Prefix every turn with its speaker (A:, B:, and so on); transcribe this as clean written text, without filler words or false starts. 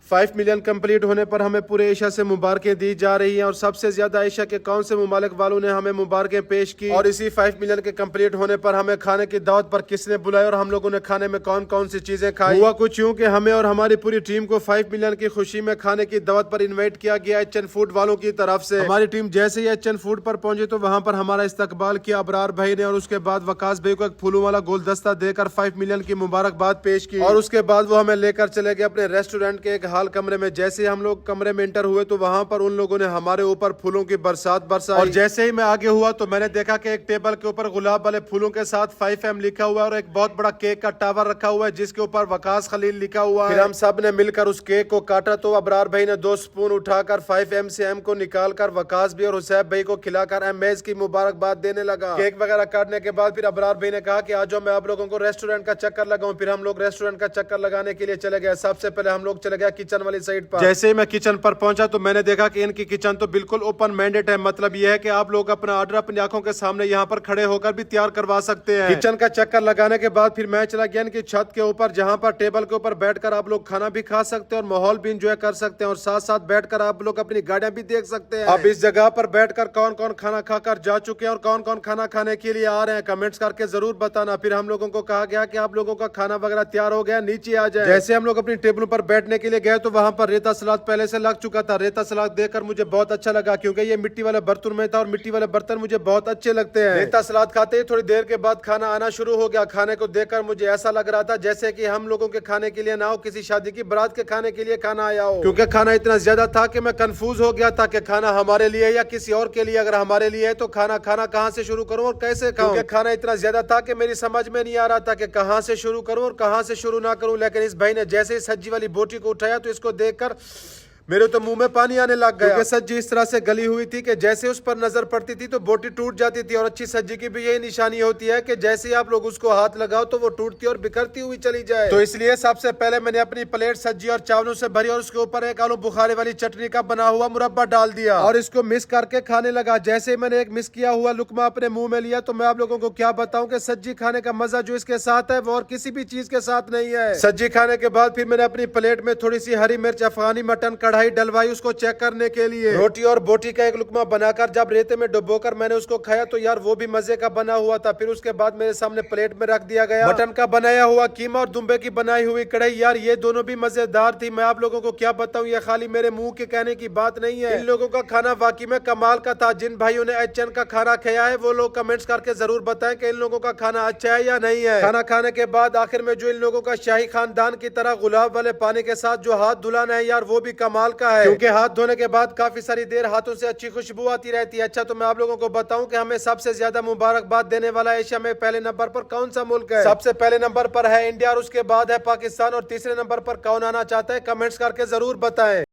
A: 5 million complete होने पर हमें पूरे एशिया से मुबारकें दी जा रही हैं और सबसे ज्यादा एशिया के कौन से मुमालिक वालों ने हमें मुबारकें पेश की और इसी 5 मिलियन के कंप्लीट होने पर हमें खाने की दावत पर किसने बुलाया और हम लोगों ने खाने में कौन कौन सी चीजें खाई। हुआ कुछ यूं कि हमें और हमारी पूरी टीम को 5 मिलियन की खुशी में खाने की दावत पर इन्वाइट किया गया एचएन फूड वालों की तरफ से। हमारी टीम जैसे ही एचएन फूड पर पहुंची तो वहां पर हमारा इस्तकबाल किया अबरार भाई ने और उसके बाद वकास भाई को एक फूलों वाला गुलदस्ता देकर 5 मिलियन की मुबारकबाद पेश की और उसके बाद वो हमें लेकर चले गए अपने रेस्टोरेंट के एक हाल कमरे में। जैसे ही हम लोग कमरे में एंटर हुए तो वहां पर उन लोगों ने हमारे ऊपर फूलों की बरसात बरसाई और जैसे ही मैं आगे हुआ तो मैंने देखा कि एक टेबल के ऊपर गुलाब वाले फूलों के साथ 5M लिखा हुआ है और एक बहुत बड़ा केक का टावर रखा हुआ है जिसके ऊपर वकास खलील लिखा हुआ है। फिर हम सब ने मिलकर उस केक को काटा तो अबरार भाई ने 2 स्पून उठाकर 5M से M को निकालकर वकास भी और हुसैब भाई को खिलाकर एमएस की मुबारकबाद देने लगा। केक वगैरह काटने के बाद फिर अबरार भाई ने कहा कि आज मैं आप लोगों को रेस्टोरेंट का चक्कर लगाऊं। फिर हम लोग रेस्टोरेंट का चक्कर लगाने के लिए चले गए। सबसे पहले हम लोग चले गए किचन वाली साइड पर। जैसे ही मैं किचन पर पहुंचा तो मैंने देखा कि इनकी किचन तो बिल्कुल ओपन मैंडेट है, मतलब यह है कि आप लोग अपना ऑर्डर अपनी आंखों के सामने यहाँ पर खड़े होकर भी तैयार करवा सकते हैं। किचन का चक्कर लगाने के बाद फिर मैं चला गया इनकी छत के ऊपर जहाँ पर टेबल के ऊपर बैठकर आप लोग खाना भी खा सकते हैं और माहौल भी इंजॉय कर सकते हैं और साथ साथ बैठकर आप लोग अपनी गाड़ियां भी देख सकते हैं। अब इस जगह पर बैठकर कौन कौन खाना खाकर जा चुके हैं और कौन कौन खाना खाने के लिए आ रहे हैं कमेंट्स करके जरूर बताना। फिर हम लोगों को कहा गया कि आप लोगों का खाना वगैरह तैयार हो गया, नीचे आ जाए। जैसे हम लोग अपनी टेबल पर बैठने के लिए गए तो वहाँ पर रेता सलाद पहले से लग चुका था। रेता सलाद देखकर मुझे बहुत अच्छा लगा क्योंकि ये मिट्टी वाले बर्तन में था और मिट्टी वाले बर्तन मुझे बहुत अच्छे लगते हैं। रेता सलाद खाते ही थोड़ी देर के बाद खाना आना शुरू हो गया। खाने को देखकर मुझे ऐसा लग रहा था जैसे कि हम लोगों के खाने के लिए ना हो, किसी शादी की बारात के खाने के लिए खाना आया हो, क्योंकि खाना इतना ज्यादा था कि मैं कंफ्यूज हो गया था कि खाना हमारे लिए या किसी और के लिए। अगर हमारे लिए है तो खाना कहाँ से शुरू करूं और कैसे खाऊं, क्योंकि खाना इतना ज्यादा था कि मेरी समझ में नहीं आ रहा था कि कहाँ से शुरू करूं और कहाँ से शुरू ना करूं। लेकिन इस भाई ने जैसे ही सब्जी वाली बोटी को उठाया तो इसको देखकर मेरे तो मुंह में पानी आने लग गया। क्योंकि सब्जी इस तरह से गली हुई थी कि जैसे उस पर नजर पड़ती थी तो बोटी टूट जाती थी और अच्छी सब्जी की भी यही निशानी होती है कि जैसे ही आप लोग उसको हाथ लगाओ तो वो टूटती और बिखरती हुई चली जाए। तो इसलिए सबसे पहले मैंने अपनी प्लेट सब्जी और चावलों से भरी और उसके ऊपर एक आलू बुखारे वाली चटनी का बना हुआ मुरब्बा डाल दिया और इसको मिक्स करके खाने लगा। जैसे ही मैंने एक मिक्स किया हुआ लुकमा अपने मुंह में लिया तो मैं आप लोगों को क्या बताऊं कि सब्जी खाने का मजा जो इसके साथ है वो और किसी भी चीज के साथ नहीं है। सब्जी खाने के बाद फिर मैंने अपनी प्लेट में थोड़ी सी हरी मिर्च अफगानी मटन कढ़ाई डलवाई उसको चेक करने के लिए। रोटी और बोटी का एक लुकमा बनाकर जब रेते में डुबोकर मैंने उसको खाया तो यार वो भी मजे का बना हुआ था। फिर उसके बाद मेरे सामने प्लेट में रख दिया गया मटन का बनाया हुआ कीमा और दुम्बे की बनाई हुई कढ़ाई। यार ये दोनों भी मजेदार थी। मैं आप लोगों को क्या बताऊं, ये खाली मेरे मुंह के कहने की बात नहीं है, इन लोगों का खाना वाकई में कमाल का था। जिन भाइयों ने एचएन का खाना खाया है वो लोग कमेंट्स करके जरूर बताएं कि इन लोगों का खाना अच्छा है या नहीं है। खाना खाने के बाद आखिर में जो इन लोगों का शाही खानदान की तरह गुलाब वाले पानी के साथ जो हाथ धुलाना है यार वो भी कमाल का है, क्योंकि हाथ धोने के बाद काफी सारी देर हाथों से अच्छी खुशबू आती रहती है। अच्छा तो मैं आप लोगों को बताऊं कि हमें सबसे ज्यादा मुबारकबाद देने वाला एशिया में पहले नंबर पर कौन सा मुल्क है। सबसे पहले नंबर पर है इंडिया और उसके बाद है पाकिस्तान और तीसरे नंबर पर कौन आना चाहता है कमेंट्स करके जरूर बताएं।